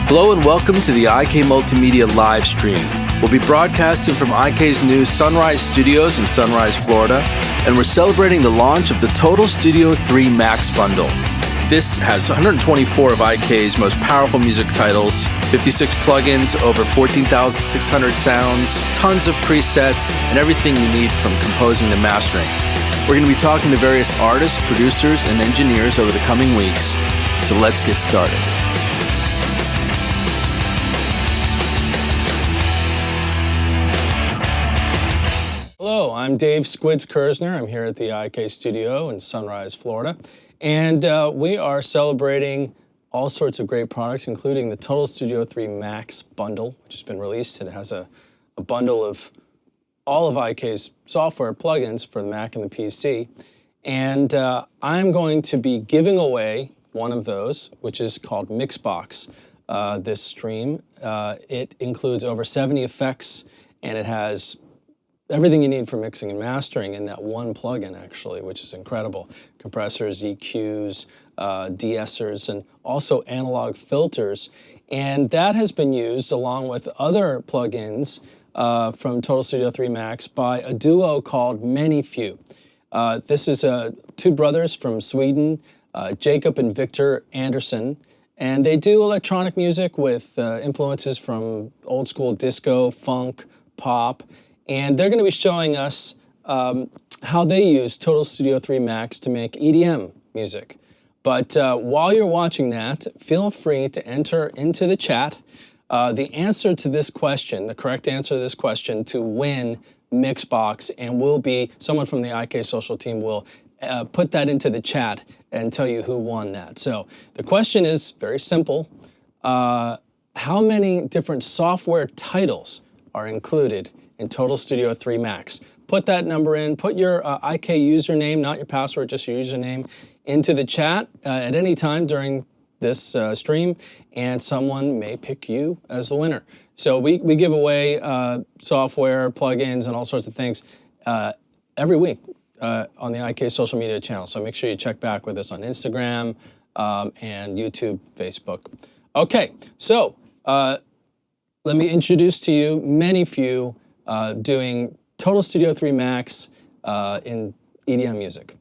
Hello and welcome to the IK Multimedia live stream. We'll be broadcasting from IK's new Sunrise Studios in Sunrise, Florida, and we're celebrating the launch of the Total Studio 3 Max bundle. This has 124 of IK's most powerful music titles, 56 plugins, over 14,600 sounds, tons of presets, and everything you need from composing to mastering. We're going to be talking to various artists, producers, and engineers over the coming weeks, so let's get started. Hello, I'm Dave Squids Kersner. I'm here at the IK Studio in Sunrise, Florida. And we are celebrating all sorts of great products, including the Total Studio 3 Max bundle, which has been released. It has a bundle of all of IK's software plugins for the Mac and the PC. And I'm going to be giving away one of those, which is called Mixbox, this stream. It includes over 70 effects, and it has everything you need for mixing and mastering in that one plugin, actually, which is incredible. Compressors, EQs, de-essers, and also analog filters. And that has been used along with other plugins from Total Studio 3 Max by a duo called Manyfew. This is two brothers from Sweden, Jacob and Victor Anderson. And they do electronic music with influences from old school disco, funk, pop. And they're going to be showing us how they use Total Studio 3 Max to make EDM music. But while you're watching that, feel free to enter into the chat the answer to this question, the correct answer to this question to win Mixbox, and someone from the IK Social team will put that into the chat and tell you who won that. So the question is very simple. How many different software titles are included in Total Studio 3 Max? Put that number in, put your IK username, not your password, just your username, into the chat at any time during this stream, and someone may pick you as the winner. So we give away software, plugins, and all sorts of things every week on the IK social media channel. So make sure you check back with us on Instagram and YouTube, Facebook. Okay, so let me introduce to you Manyfew doing Total Studio 3 Max in EDM music.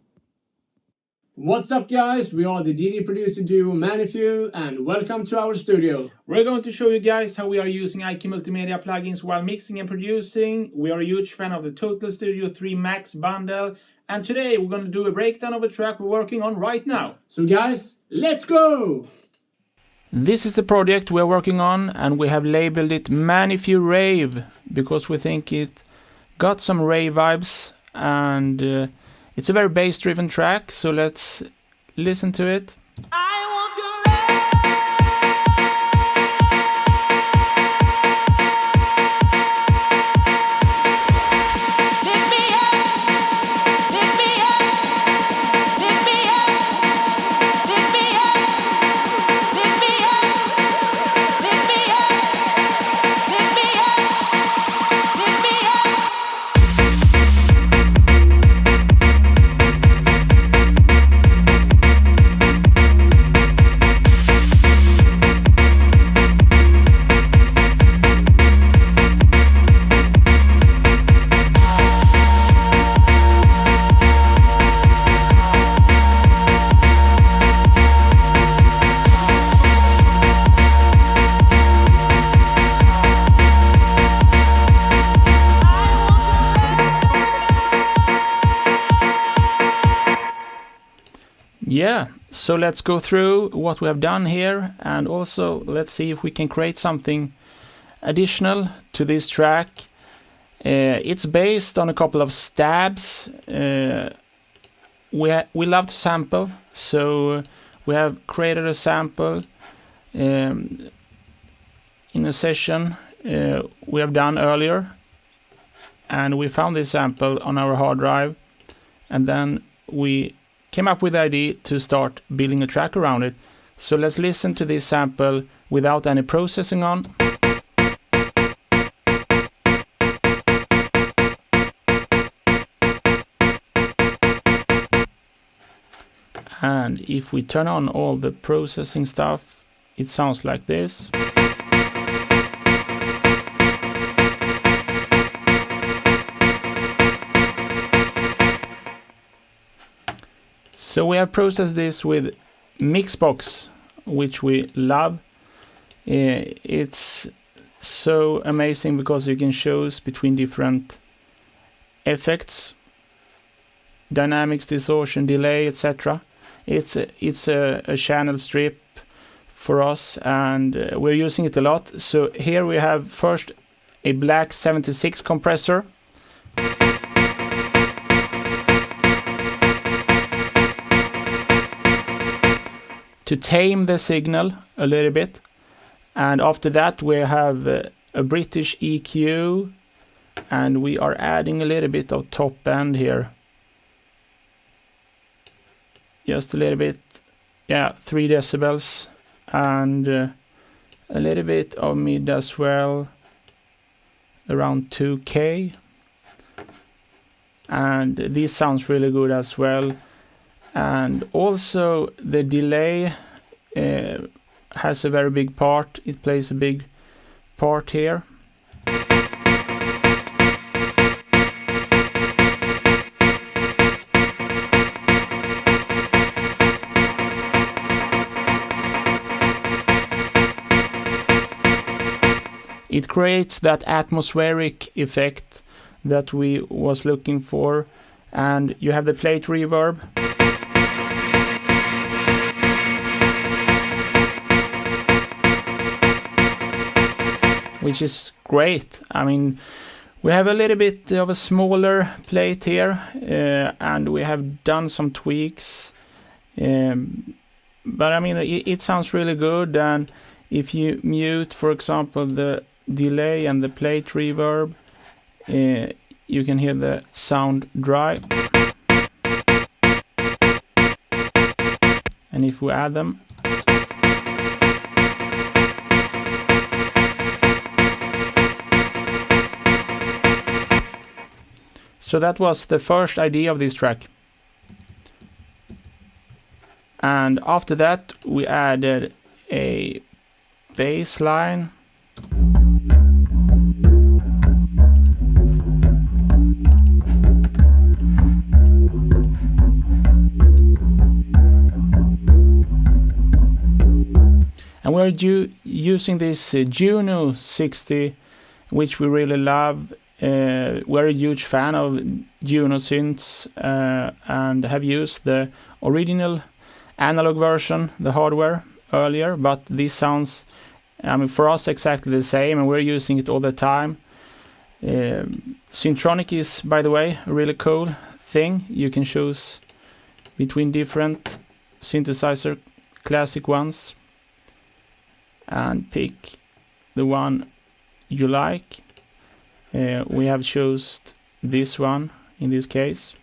What's up, guys? We are the DD producer duo Manyfew, and welcome to our studio. We're going to show you guys how we are using IK Multimedia plugins while mixing and producing. We are a huge fan of the Total Studio 3 Max bundle, and today we're going to do a breakdown of a track we're working on right now. So guys, let's go! This is the project we're working on, and we have labeled it Manyfew Rave because we think it got some rave vibes, and it's a very bass-driven track, so let's listen to it. Yeah, so let's go through what we have done here, and also let's see if we can create something additional to this track. It's based on a couple of stabs. We love to sample, so we have created a sample in a session we have done earlier, and we found this sample on our hard drive, and then we came up with the idea to start building a track around it. So let's listen to this sample without any processing on. And if we turn on all the processing stuff, it sounds like this. So we have processed this with Mixbox, which we love. It's so amazing because you can choose between different effects, dynamics, distortion, delay, etc. It's a channel strip for us, and we're using it a lot. So here we have first a Black 76 compressor. To tame the signal a little bit, and after that we have a British EQ, and we are adding a little bit of top end here, just a little bit, 3 decibels, and a little bit of mid as well, around 2K, and this sounds really good as well. And also the delay has a very big part. It plays a big part here. It creates that atmospheric effect that we was looking for. And you have the plate reverb. Which is great. I mean, we have a little bit of a smaller plate here, and we have done some tweaks. But I mean, it sounds really good. And if you mute, for example, the delay and the plate reverb, you can hear the sound dry. And if we add them, so that was the first idea of this track. And after that we added a bass line. And we're using this Juno 60, which we really love. We're a huge fan of Juno synths, and have used the original analog version, the hardware, earlier, but this sounds, I mean, for us exactly the same, and we're using it all the time. Syntronic is, by the way, a really cool thing. You can choose between different synthesizer, classic ones, and pick the one you like. We have chosen this one in this case.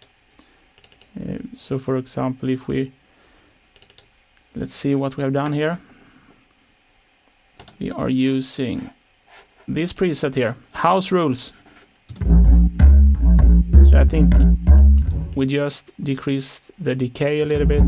So for example, if we, let's see what we have done here. We are using this preset here, House Rules. So I think we just decreased the decay a little bit.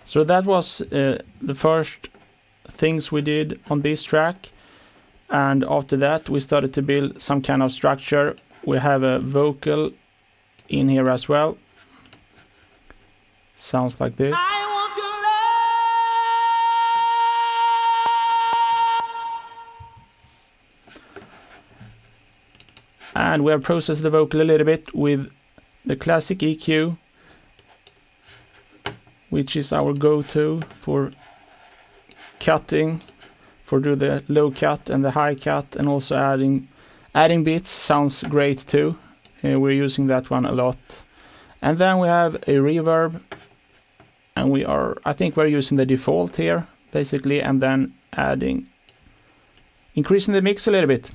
So that was the first things we did on this track, and after that we started to build some kind of structure. We have a vocal in here as well. Sounds like this. And we have processed the vocal a little bit with the classic EQ, which is our go-to for cutting, for do the low cut and the high cut, and also adding bits sounds great too. We're using that one a lot. And then we have a reverb, and I think we're using the default here basically, and then increasing the mix a little bit.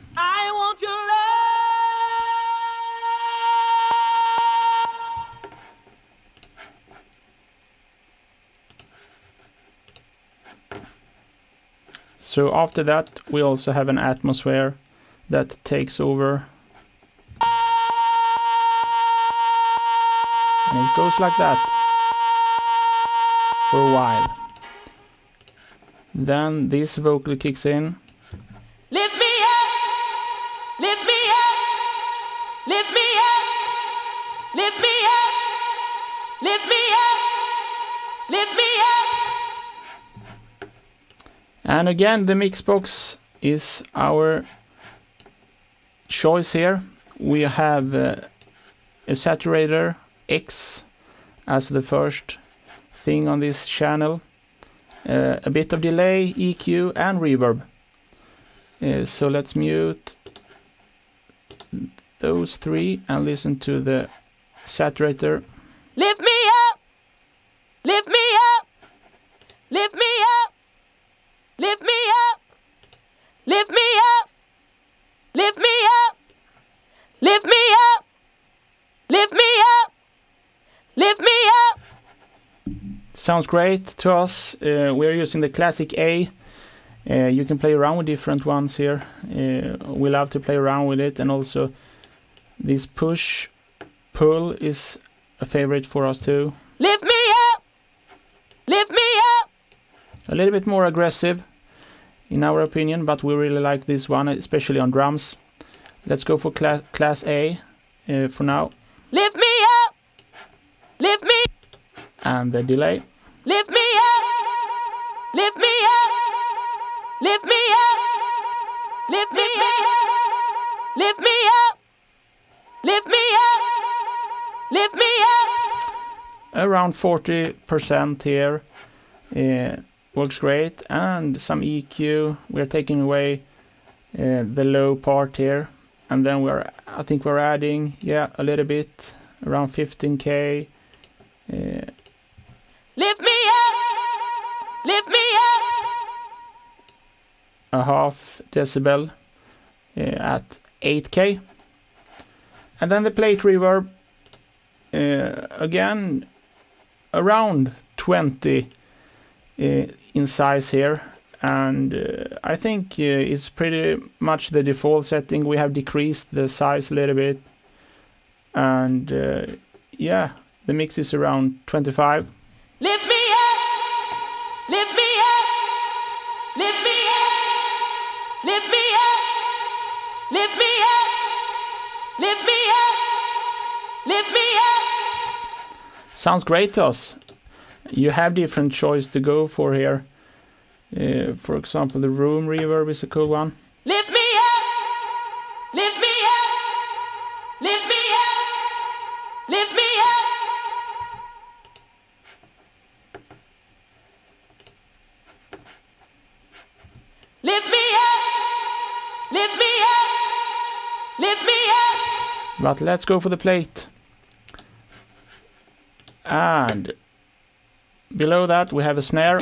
So after that we also have an atmosphere that takes over. And it goes like that for a while. Then this vocal kicks in. Lift me up, lift me up, lift me up, lift me up, lift me up, lift me up. And again, the mix box is our choice here. We have a saturator X as the first thing on this channel. A bit of delay, EQ and reverb. So let's mute those three and listen to the saturator. Lift me up, lift me up, lift me up, lift me up, lift me up, lift me up, lift me up, lift me up, lift me up. Sounds great to us. We're using the classic A. You can play around with different ones here. We love to play around with it, and also this push pull is a favorite for us too. Lift me up, lift me up. A little bit more aggressive in our opinion, but we really like this one, especially on drums. Let's go for class A for now. Lift me up, lift me. And the delay. Lift me up, lift me up, lift me up, lift me up, lift me up, lift me up, lift me up. Around 40% here. Works great. And some EQ. We're taking away the low part here. And then I think we're adding, a little bit, around 15K. Lift me up, lift me up. A half decibel at 8K. And then the plate reverb, again, around 20 in size here. And I think it's pretty much the default setting. We have decreased the size a little bit. And the mix is around 25. Lift me up, lift me up, lift me up, lift me up, lift me up, lift me up, lift me up. Sounds great to us. You have different choice to go for here. For example, the room reverb is a cool one. Lift me up, lift me up, lift me up, lift me up. Lift me up, lift me up, lift me up. But let's go for the plate. And below that we have a snare.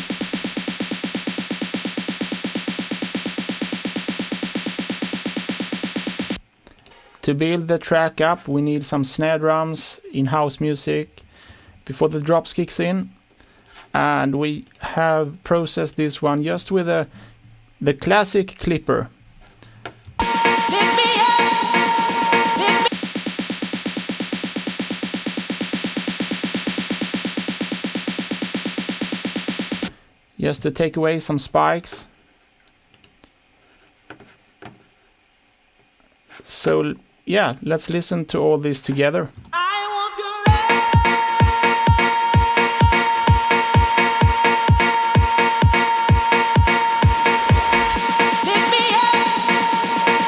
To build the track up, we need some snare drums in house music before the drops kicks in. And we have processed this one just with the classic clipper. Lift me up, lift me. Just to take away some spikes. So let's listen to all this together. I want your love. Lift me up,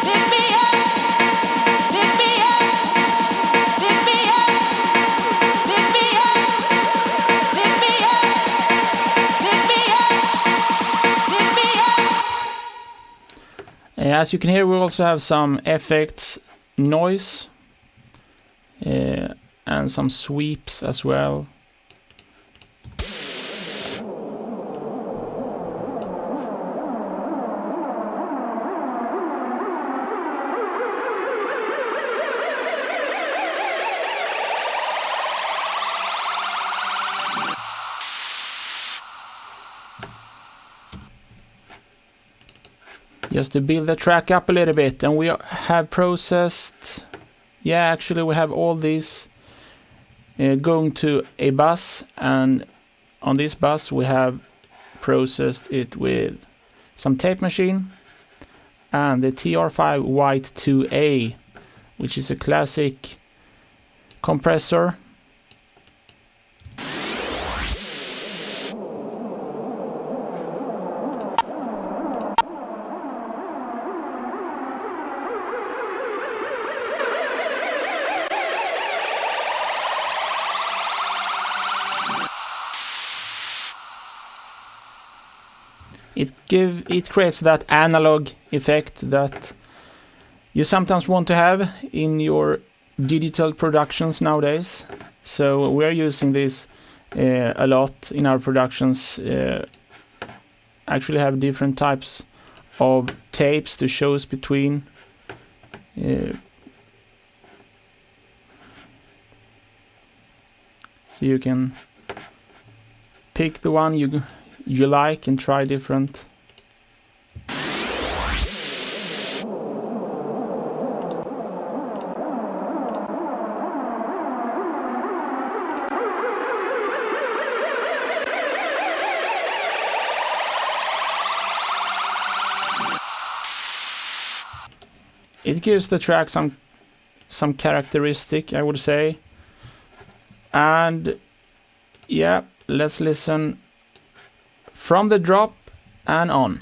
lift me up, lift me up, lift me up, lift me up, lift me up, lift me up, lift me up. As you can hear, we also have some effects, noise, and some sweeps as well. just to build the track up a little bit. And we have processed, yeah, actually we have all these going to a bus, and on this bus we have processed it with some tape machine and the TR5 White 2A, which is a classic compressor. It creates that analog effect that you sometimes want to have in your digital productions nowadays. So we're using this a lot in our productions. Actually have different types of tapes to choose between. So you can pick the one you like and try different. It gives the track some characteristic, I would say. And yeah, let's listen from the drop and on.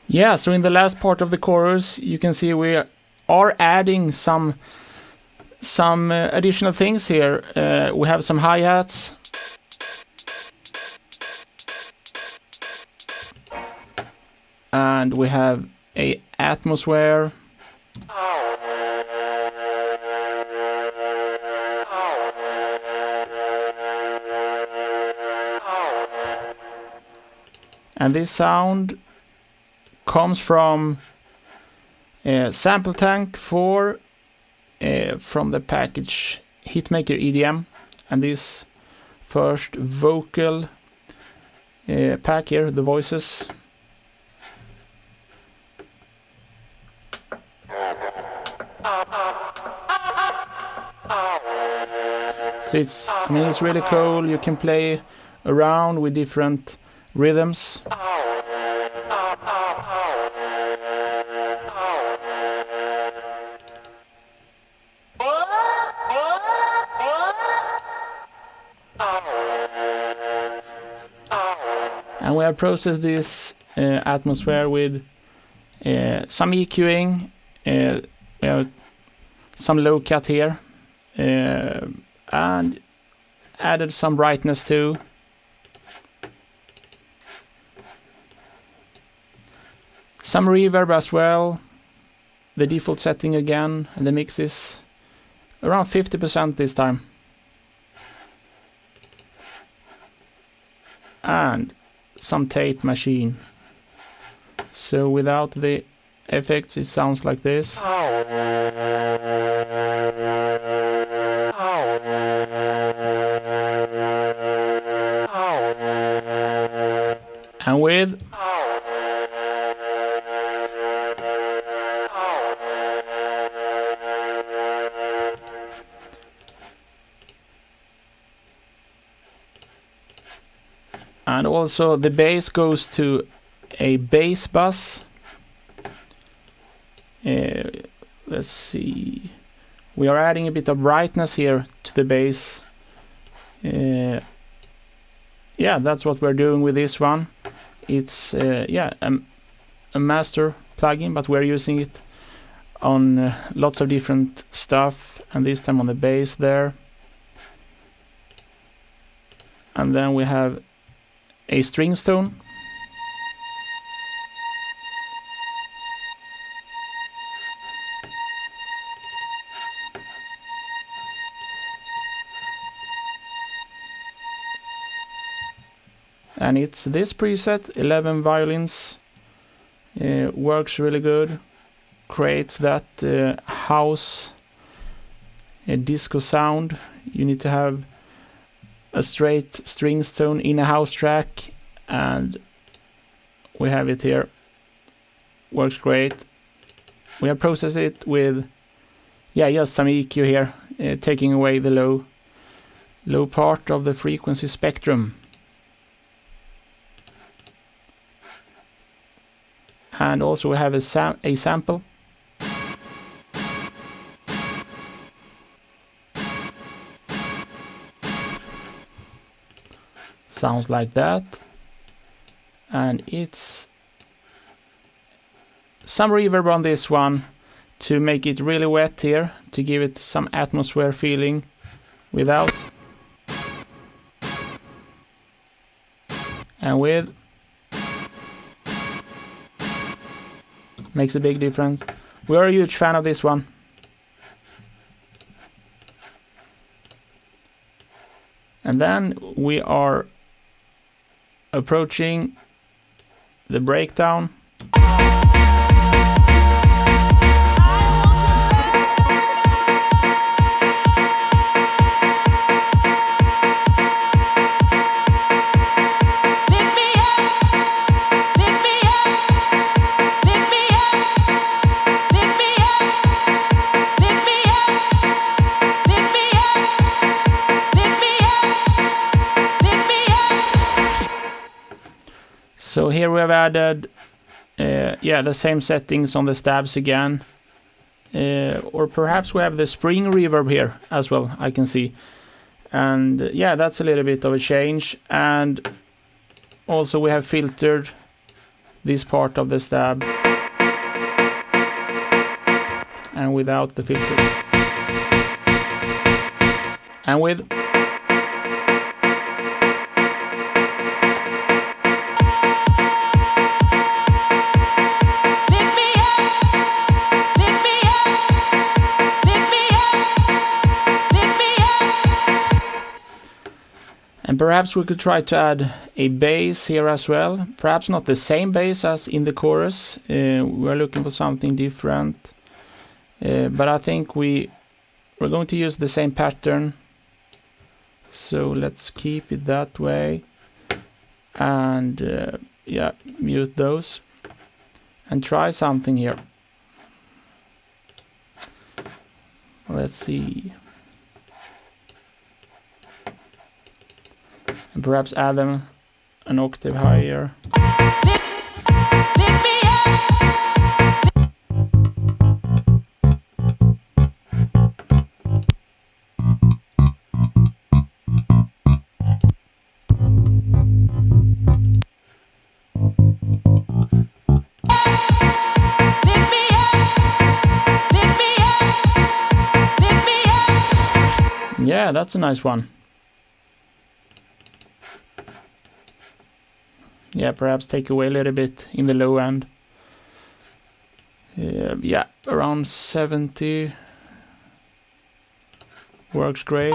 Yeah, so in the last part of the chorus, you can see we are adding some additional things here. We have some hi-hats. And we have a atmosphere. And this sound comes from Sample Tank 4 from the package Hitmaker EDM, and this first vocal pack here, the voices. So it's really cool. You can play around with different rhythms. And we have processed this atmosphere with some EQing. We have some low cut here, and added some brightness too. Some reverb as well. The default setting again, and the mix is around 50% this time. And some tape machine. So without the effects it sounds like this. And with and also the bass goes to a bass bus. Let's see. We are adding a bit of brightness here to the bass. Yeah, that's what we're doing with this one. It's a master plugin, but we're using it on lots of different stuff, and this time on the bass there. And then we have a string tone. And it's this preset, 11 violins, works really good, creates that house disco sound. You need to have a straight string tone in a house track, and we have it here. Works great. We have processed it with just some EQ here, taking away the low part of the frequency spectrum. And also we have a sample. Sounds like that. And it's some reverb on this one to make it really wet here, to give it some atmosphere feeling without. And with. Makes a big difference. We are a huge fan of this one. And then we are approaching the breakdown. So here we have added the same settings on the stabs again, or perhaps we have the spring reverb here as well, I can see. And that's a little bit of a change. And also we have filtered this part of the stab and without the filter. And with. And perhaps we could try to add a bass here as well. Perhaps not the same bass as in the chorus. We're looking for something different. But I think we're going to use the same pattern. So let's keep it that way. And mute those. And try something here. Let's see. And perhaps add them an octave higher. Yeah, that's a nice one. Yeah, perhaps take away a little bit in the low end. Around 70 works great.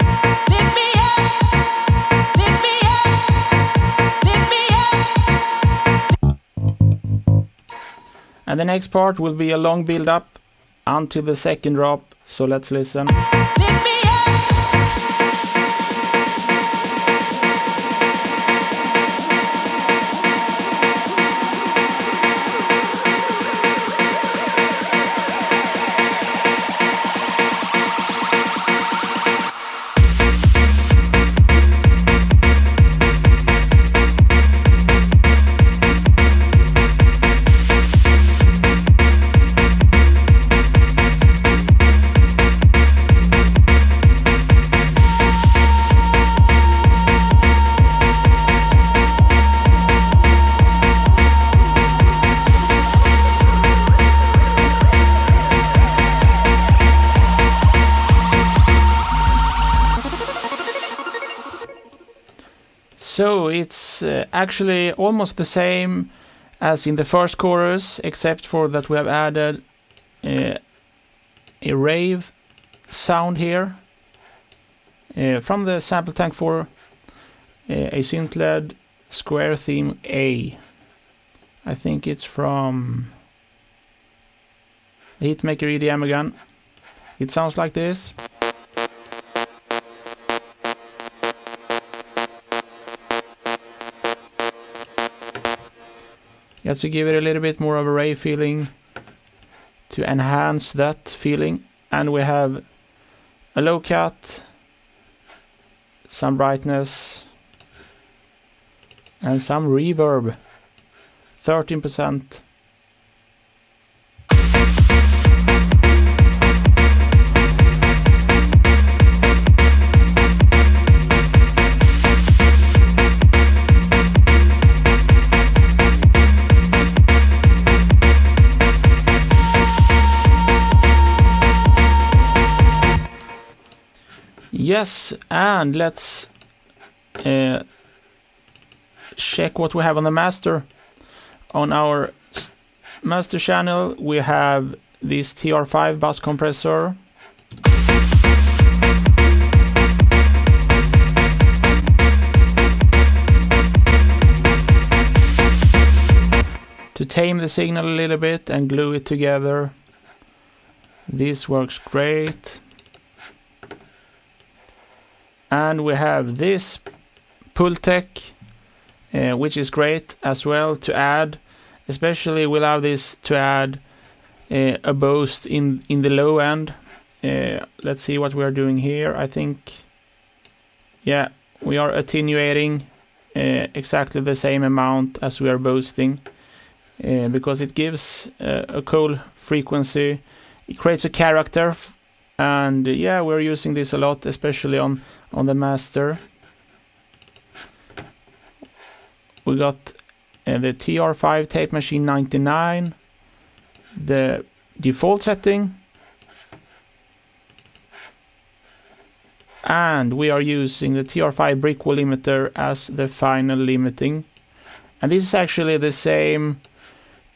And the next part will be a long build up until the second drop, so let's listen. So it's actually almost the same as in the first chorus, except for that we have added a rave sound here from the Sample Tank 4, a synth-led Square Theme A. I think it's from the Hitmaker EDM again. It sounds like this. Just to give it a little bit more of a rave feeling, to enhance that feeling. And we have a low cut, some brightness, and some reverb. 13%. Yes, and let's check what we have on the master. On our master channel, we have this TR5 bus compressor. To tame the signal a little bit and glue it together. This works great. And we have this Pultec, which is great as well to add. Especially we love this to add a boost in the low end. Let's see what we are doing here. I think, yeah, we are attenuating exactly the same amount as we are boosting, because it gives a cool frequency. It creates a character, and yeah, we're using this a lot, especially on the master. We got the TR5 Tape Machine 99, the default setting, and we are using the TR5 brick wall limiter as the final limiting. And this is actually the same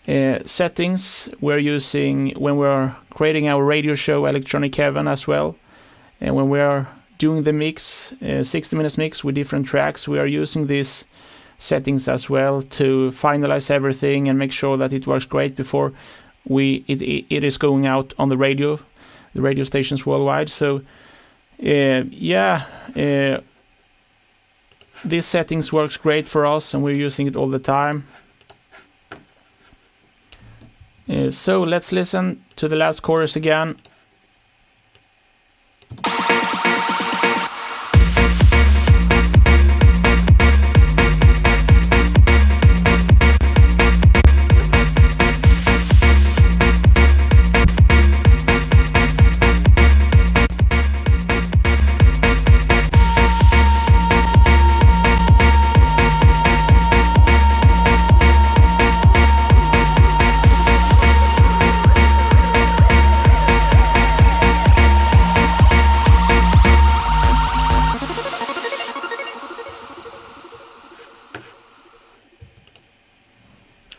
settings we're using when we're creating our radio show Electronic Heaven as well. And when we are doing the mix, 60 minutes mix with different tracks, we are using these settings as well to finalize everything and make sure that it works great before it is going out on the radio stations worldwide. So these settings works great for us, and we're using it all the time. So let's listen to the last chorus again.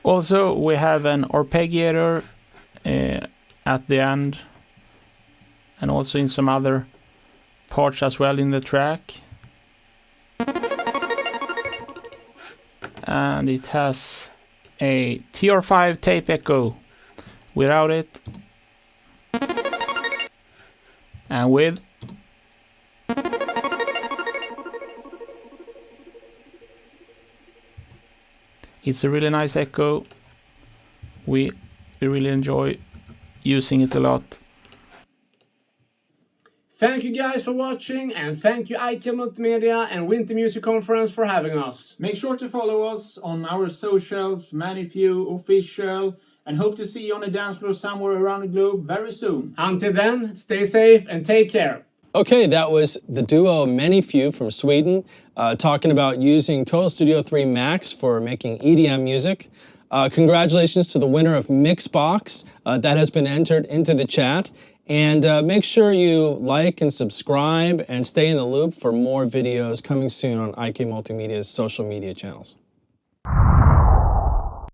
Also, we have an arpeggiator at the end, and also in some other parts as well in the track. And it has a TR5 tape echo without it, and with. It's a really nice echo. We really enjoy using it a lot. Thank you guys for watching, and thank you IK Multimedia and Winter Music Conference for having us. Make sure to follow us on our socials, Manifew Official, and hope to see you on a dance floor somewhere around the globe very soon. Until then, stay safe and take care. Okay, that was the duo Manifew from Sweden talking about using Total Studio 3 Max for making EDM music. Congratulations to the winner of Mixbox that has been entered into the chat. And make sure you like and subscribe and stay in the loop for more videos coming soon on IK Multimedia's social media channels.